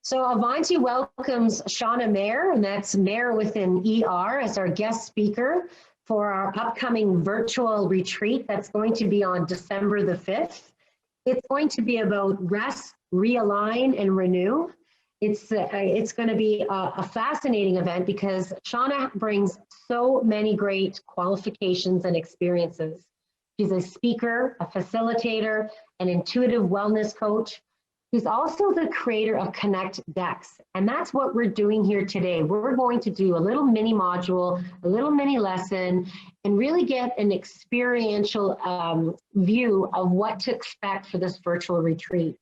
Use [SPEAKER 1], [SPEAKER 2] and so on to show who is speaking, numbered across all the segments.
[SPEAKER 1] So Avanti welcomes Shauna Mayer, and that's Mayer with an ER, as our guest speaker for our upcoming virtual retreat that's going to be on December the 5th. It's going to be about rest, realign, and renew. It's going to be a fascinating event because Shauna brings so many great qualifications and experiences. She's a speaker, a facilitator, an intuitive wellness coach. She's also the creator of Connect Decks, and that's what we're doing here today. We're going to do a little mini module, a little mini lesson, and really get an experiential view of what to expect for this virtual retreat.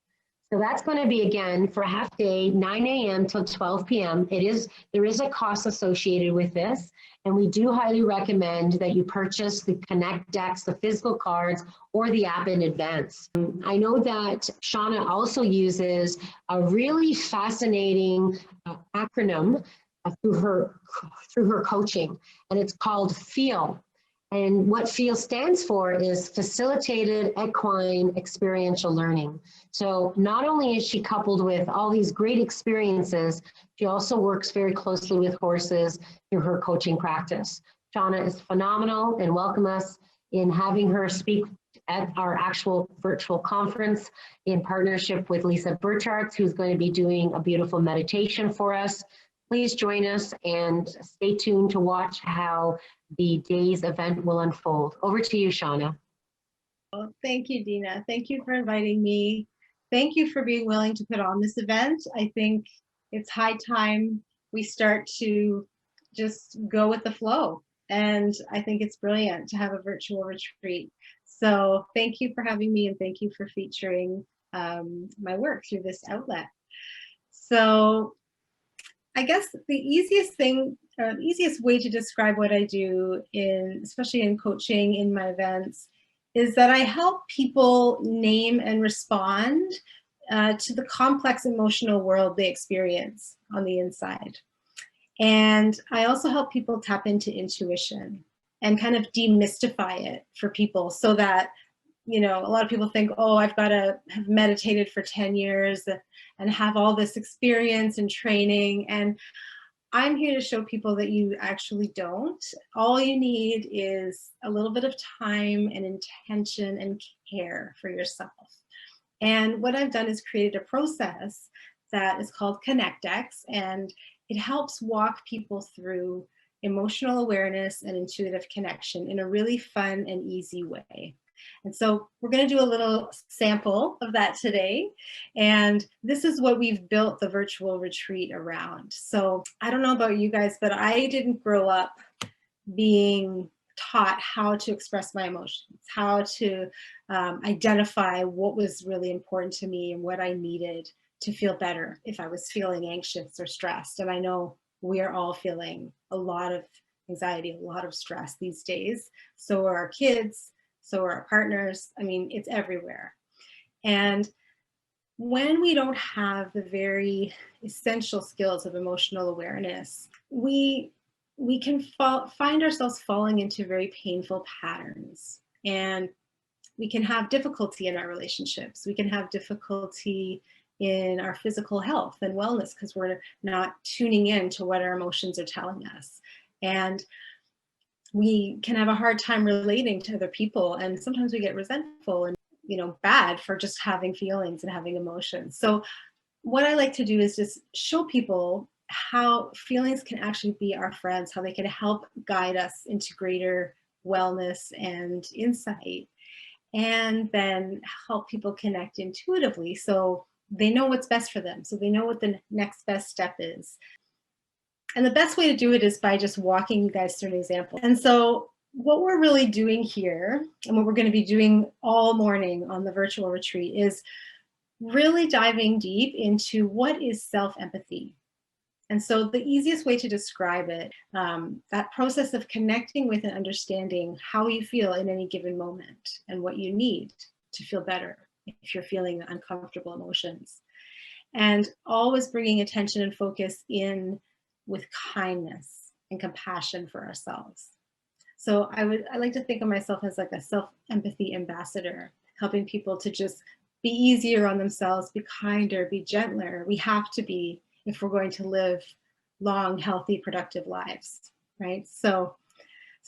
[SPEAKER 1] So that's going to be, again, for a half day, 9 a.m. till 12 p.m. There is a cost associated with this, and we do highly recommend that you purchase the Connect Decks, the physical cards, or the app in advance. I know that Shauna also uses a really fascinating acronym through her coaching, and it's called FEEL. And what FEEL stands for is Facilitated Equine Experiential Learning. So not only is she coupled with all these great experiences, she also works very closely with horses through her coaching practice. Shauna is phenomenal, and welcome us in having her speak at our actual virtual conference in partnership with Lisa Burchartz, who's going to be doing a beautiful meditation for us. Please join us and stay tuned to watch how the day's event will unfold. Over to you, Shauna.
[SPEAKER 2] Well, thank you, Dina. Thank you for inviting me. Thank you for being willing to put on this event. I think it's high time we start to just go with the flow. And I think it's brilliant to have a virtual retreat. So thank you for having me, and thank you for featuring my work through this outlet. So I guess the easiest way to describe what I do, especially in coaching in my events, is that I help people name and respond to the complex emotional world they experience on the inside. And I also help people tap into intuition and kind of demystify it for people, so that, you know, a lot of people think, oh, I've got to have meditated for 10 years and have all this experience and training. And I'm here to show people that you actually don't. All you need is a little bit of time and intention and care for yourself. And what I've done is created a process that is called Connect Decks, and it helps walk people through emotional awareness and intuitive connection in a really fun and easy way. And so we're going to do a little sample of that today. And this is what we've built the virtual retreat around. So I don't know about you guys, but I didn't grow up being taught how to express my emotions, how to identify what was really important to me and what I needed to feel better if I was feeling anxious or stressed. And I know we are all feeling a lot of anxiety, a lot of stress these days. So are our kids. So are our partners. I mean, it's everywhere. And when we don't have the very essential skills of emotional awareness, we can find ourselves falling into very painful patterns. And we can have difficulty in our relationships. We can have difficulty in our physical health and wellness because we're not tuning in to what our emotions are telling us. And we can have a hard time relating to other people, and sometimes we get resentful and, you know, bad for just having feelings and having emotions. So what I like to do is just show people how feelings can actually be our friends, how they can help guide us into greater wellness and insight, and then help people connect intuitively so they know what's best for them, so they know what the next best step is. And the best way to do it is by just walking you guys through an example. And so what we're really doing here, and what we're going to be doing all morning on the virtual retreat, is really diving deep into what is self-empathy. And so the easiest way to describe it, that process of connecting with and understanding how you feel in any given moment and what you need to feel better if you're feeling uncomfortable emotions. And always bringing attention and focus in with kindness and compassion for ourselves. So I like to think of myself as like a self-empathy ambassador, helping people to just be easier on themselves, be kinder, be gentler. We have to be if we're going to live long, healthy, productive lives, right? So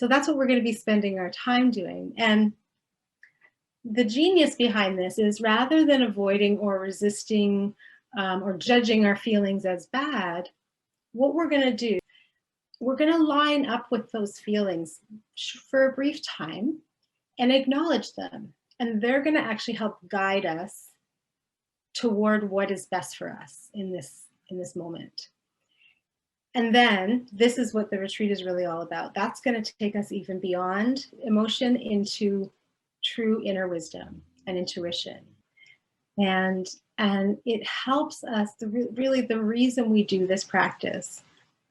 [SPEAKER 2] that's what we're going to be spending our time doing. And the genius behind this is, rather than avoiding or resisting or judging our feelings as bad, what we're going to do, we're going to line up with those feelings for a brief time and acknowledge them. And they're going to actually help guide us toward what is best for us in this moment. And then this is what the retreat is really all about. That's going to take us even beyond emotion into true inner wisdom and intuition. And it helps us, really the reason we do this practice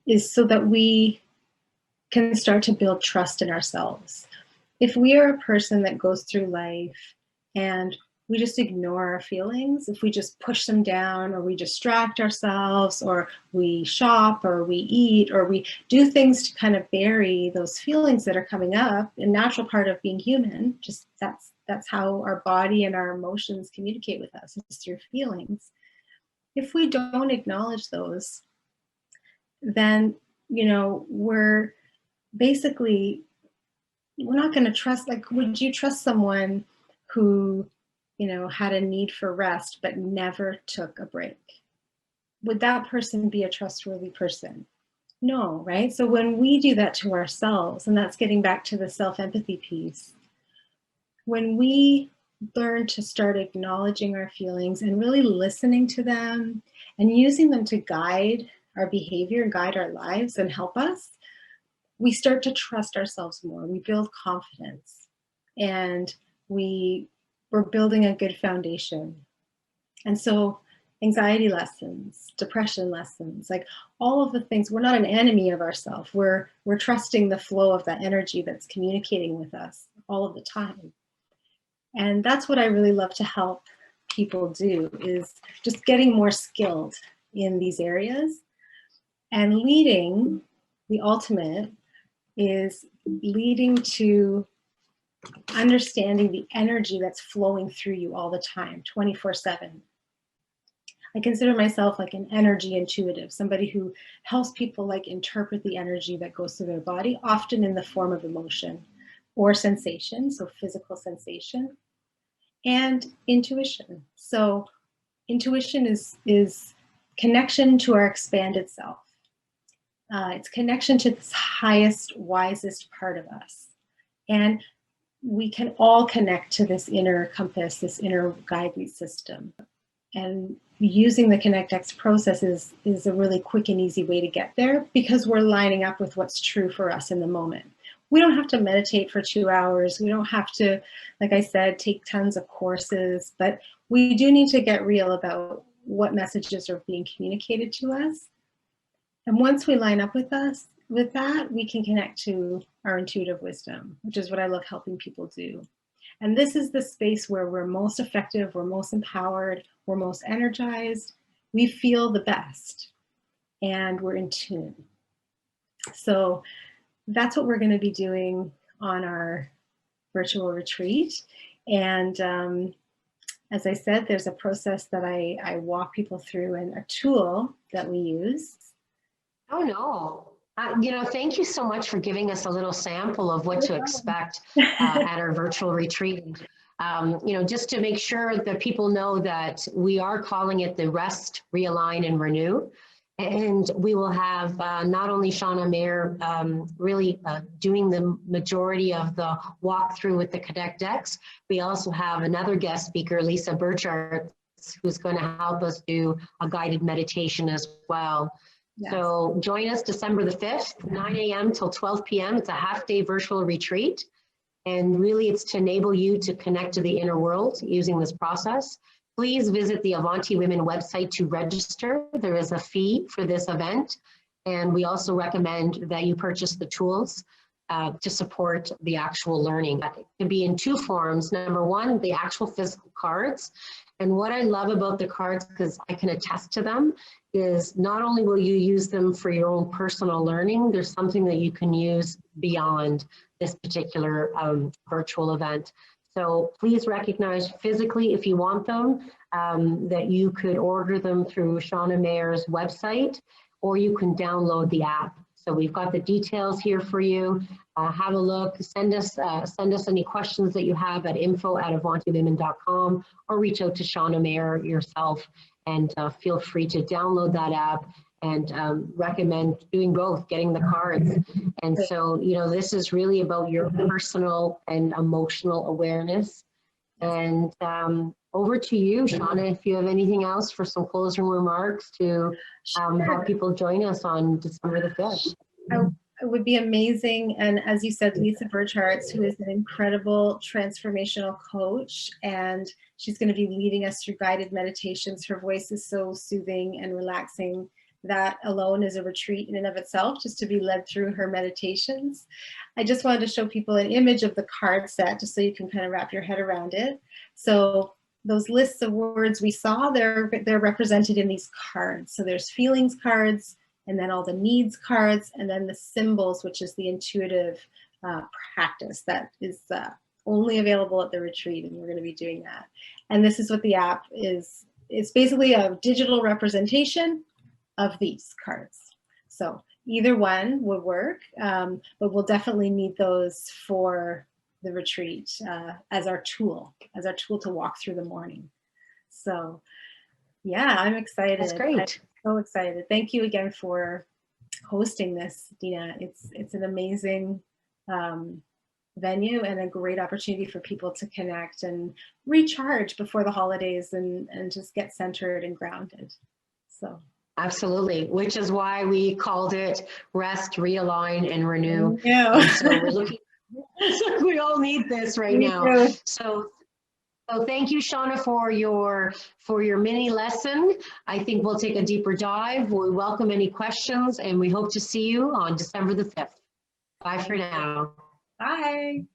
[SPEAKER 2] is so that we can start to build trust in ourselves. If we are a person that goes through life and we just ignore our feelings, if we just push them down, or we distract ourselves, or we shop, or we eat, or we do things to kind of bury those feelings that are coming up, a natural part of being human, just that's how our body and our emotions communicate with us, it's through feelings. If we don't acknowledge those, then, we're not going to trust. Like, would you trust someone who, had a need for rest but never took a break? Would that person be a trustworthy person? No, right? So when we do that to ourselves, and that's getting back to the self-empathy piece, when we learn to start acknowledging our feelings and really listening to them and using them to guide our behavior and guide our lives and help us, we start to trust ourselves more. We build confidence, and we're building a good foundation. And so anxiety lessens, depression lessens, like all of the things, we're not an enemy of ourselves. We're trusting the flow of that energy that's communicating with us all of the time. And that's what I really love to help people do, is just getting more skilled in these areas. And leading, the ultimate, is leading to understanding the energy that's flowing through you all the time, 24/7. I consider myself like an energy intuitive, somebody who helps people like interpret the energy that goes through their body, often in the form of emotion or sensation, so physical sensation, and intuition. So intuition is connection to our expanded self. It's connection to this highest, wisest part of us. And we can all connect to this inner compass, this inner guidance system. And using the ConnectX process is a really quick and easy way to get there, because we're lining up with what's true for us in the moment. We don't have to meditate for 2 hours. We don't have to, like I said, take tons of courses, but we do need to get real about what messages are being communicated to us. And once we line up with that, we can connect to our intuitive wisdom, which is what I love helping people do. And this is the space where we're most effective, we're most empowered, we're most energized, we feel the best, and we're in tune. So that's what we're going to be doing on our virtual retreat. And as I said, there's a process that I walk people through, and a tool that we use.
[SPEAKER 1] Oh, no. Thank you so much for giving us a little sample of what to expect at our virtual retreat. Just to make sure that people know that we are calling it the Rest, Realign, and Renew. And we will have not only Shauna Mayer really doing the majority of the walkthrough with the ConnectX, we also have another guest speaker, Lisa Burchartz, who's going to help us do a guided meditation as well. Yes. So join us December the 5th, 9 a.m. till 12 p.m. It's a half-day virtual retreat. And really it's to enable you to connect to the inner world using this process. Please visit the Avanti Women website to register. There is a fee for this event. And we also recommend that you purchase the tools to support the actual learning. It can be in two forms. Number one, the actual physical cards. And what I love about the cards, because I can attest to them, is not only will you use them for your own personal learning, there's something that you can use beyond this particular virtual event. So please recognize physically if you want them, that you could order them through Shauna Mayer's website, or you can download the app. So we've got the details here for you. Have a look, send us any questions that you have at info@avantiwomen.com, or reach out to Shauna Mayer yourself, and feel free to download that app, and recommend doing both, getting the cards. And so, you know, this is really about your personal and emotional awareness. And over to you, Shauna, if you have anything else for some closing remarks to have people join us on December the 5th.
[SPEAKER 2] It would be amazing. And as you said, Lisa Burchartz, who is an incredible transformational coach, and she's going to be leading us through guided meditations. Her voice is so soothing and relaxing. That alone is a retreat in and of itself, just to be led through her meditations. I just wanted to show people an image of the card set, just so you can kind of wrap your head around it. So those lists of words we saw, they're represented in these cards. So there's feelings cards, and then all the needs cards, and then the symbols, which is the intuitive practice that is only available at the retreat, and we're going to be doing that. And this is what the app is. It's basically a digital representation of these cards. So either one would work, but we'll definitely need those for the retreat as our tool to walk through the morning. So yeah, I'm excited.
[SPEAKER 1] That's great.
[SPEAKER 2] I'm so excited. Thank you again for hosting this, Dina. It's an amazing venue and a great opportunity for people to connect and recharge before the holidays, and just get centered and grounded. So
[SPEAKER 1] absolutely, which is why we called it Rest, Realign, and Renew.
[SPEAKER 2] Yeah.
[SPEAKER 1] And so we're looking, we all need this right now. So thank you, Shauna, for your mini lesson. I think we'll take a deeper dive. We welcome any questions, and we hope to see you on December the 5th. Bye for now.
[SPEAKER 2] Bye.